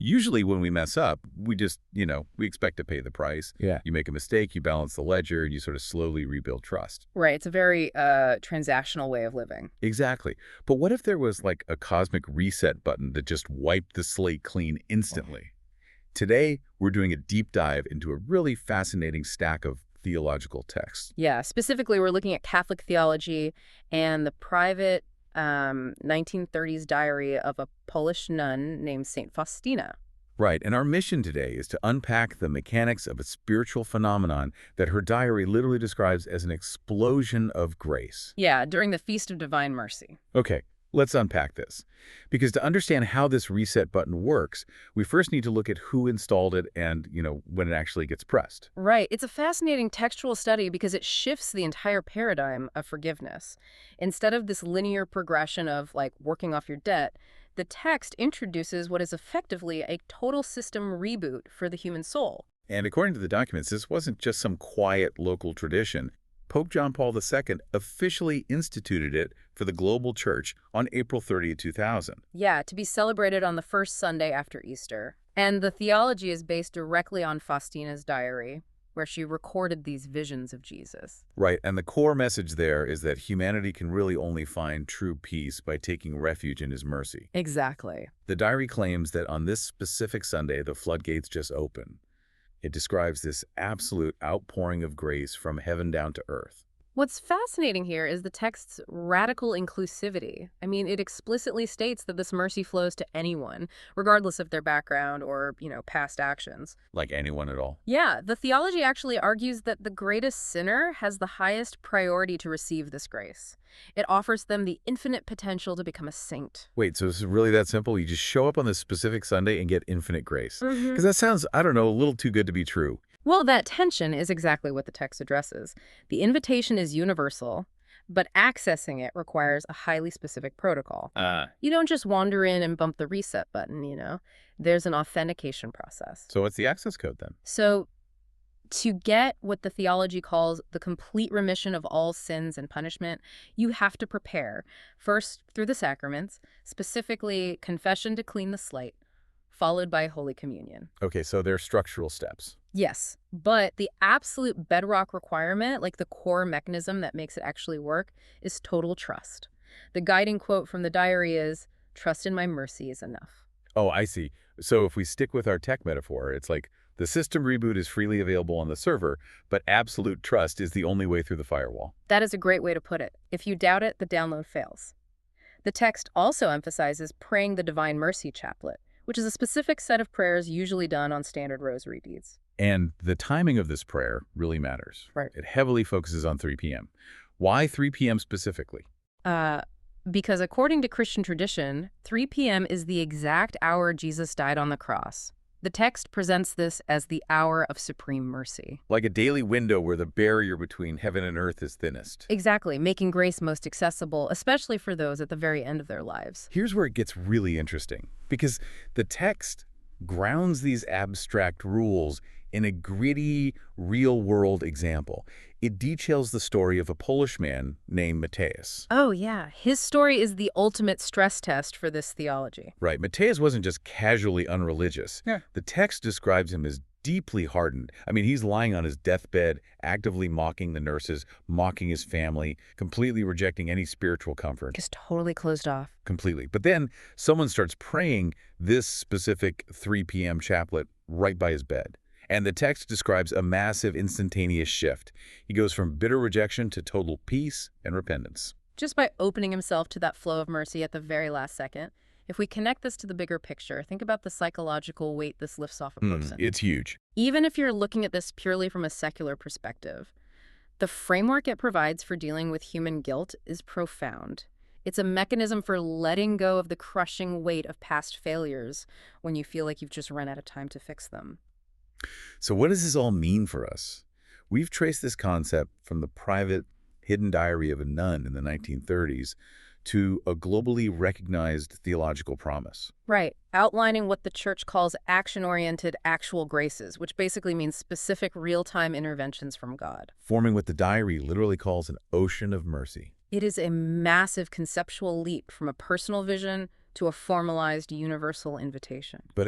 Usually when we mess up, we just, we expect to pay the price. Yeah. You make a mistake, you balance the ledger, and you sort of slowly rebuild trust. Right. It's a very transactional way of living. Exactly. But what if there was like a cosmic reset button that just wiped the slate clean instantly? Today, we're doing a deep dive into a really fascinating stack of theological texts. Yeah. Specifically, we're looking at Catholic theology and the private 1930s diary of a Polish nun named Saint Faustina. Right, and our mission today is to unpack the mechanics of a spiritual phenomenon that her diary literally describes as an explosion of grace. Yeah, during the Feast of Divine Mercy. Okay, let's unpack this. Because to understand how this reset button works, we first need to look at who installed it and, when it actually gets pressed. Right. It's a fascinating textual study because it shifts the entire paradigm of forgiveness. Instead of this linear progression of, working off your debt, the text introduces what is effectively a total system reboot for the human soul. And according to the documents, this wasn't just some quiet local tradition. Pope John Paul II officially instituted it for the global church on April 30, 2000. Yeah, to be celebrated on the first Sunday after Easter. And the theology is based directly on Faustina's diary, where she recorded these visions of Jesus. Right, and the core message there is that humanity can really only find true peace by taking refuge in his mercy. Exactly. The diary claims that on this specific Sunday, the floodgates just open. It describes this absolute outpouring of grace from heaven down to earth. What's fascinating here is the text's radical inclusivity. I mean, it explicitly states that this mercy flows to anyone, regardless of their background or, past actions. Like anyone at all. Yeah, the theology actually argues that the greatest sinner has the highest priority to receive this grace. It offers them the infinite potential to become a saint. Wait, so it's really that simple? You just show up on this specific Sunday and get infinite grace? Mm-hmm. Because that sounds, a little too good to be true. Well, that tension is exactly what the text addresses. The invitation is universal, but accessing it requires a highly specific protocol. You don't just wander in and bump the reset button, There's an authentication process. So what's the access code then? So to get what the theology calls the complete remission of all sins and punishment, you have to prepare, first through the sacraments, specifically confession to clean the slate, followed by Holy Communion. Okay, so they're structural steps. Yes, but the absolute bedrock requirement, the core mechanism that makes it actually work, is total trust. The guiding quote from the diary is, "Trust in my mercy is enough." Oh, I see. So if we stick with our tech metaphor, it's like the system reboot is freely available on the server, but absolute trust is the only way through the firewall. That is a great way to put it. If you doubt it, the download fails. The text also emphasizes praying the Divine Mercy Chaplet, which is a specific set of prayers usually done on standard rosary beads. And the timing of this prayer really matters. Right. It heavily focuses on 3 p.m. Why 3 p.m. specifically? Because according to Christian tradition, 3 p.m. is the exact hour Jesus died on the cross. The text presents this as the hour of supreme mercy. Like a daily window where the barrier between heaven and earth is thinnest. Exactly, making grace most accessible, especially for those at the very end of their lives. Here's where it gets really interesting, because the text grounds these abstract rules in a gritty, real-world example. It details the story of a Polish man named Mateusz. Oh, yeah. His story is the ultimate stress test for this theology. Right. Mateusz wasn't just casually unreligious. Yeah. The text describes him as deeply hardened. I mean, he's lying on his deathbed, actively mocking the nurses, mocking his family, completely rejecting any spiritual comfort. Just totally closed off. Completely. But then someone starts praying this specific 3 p.m. chaplet right by his bed. And the text describes a massive instantaneous shift. He goes from bitter rejection to total peace and repentance. Just by opening himself to that flow of mercy at the very last second. If we connect this to the bigger picture, think about the psychological weight this lifts off a person. It's huge. Even if you're looking at this purely from a secular perspective, the framework it provides for dealing with human guilt is profound. It's a mechanism for letting go of the crushing weight of past failures when you feel like you've just run out of time to fix them. So what does this all mean for us? We've traced this concept from the private, hidden diary of a nun in the 1930s to a globally recognized theological promise. Right, outlining what the church calls action-oriented actual graces, which basically means specific real-time interventions from God. Forming what the diary literally calls an ocean of mercy. It is a massive conceptual leap from a personal vision to a formalized universal invitation. But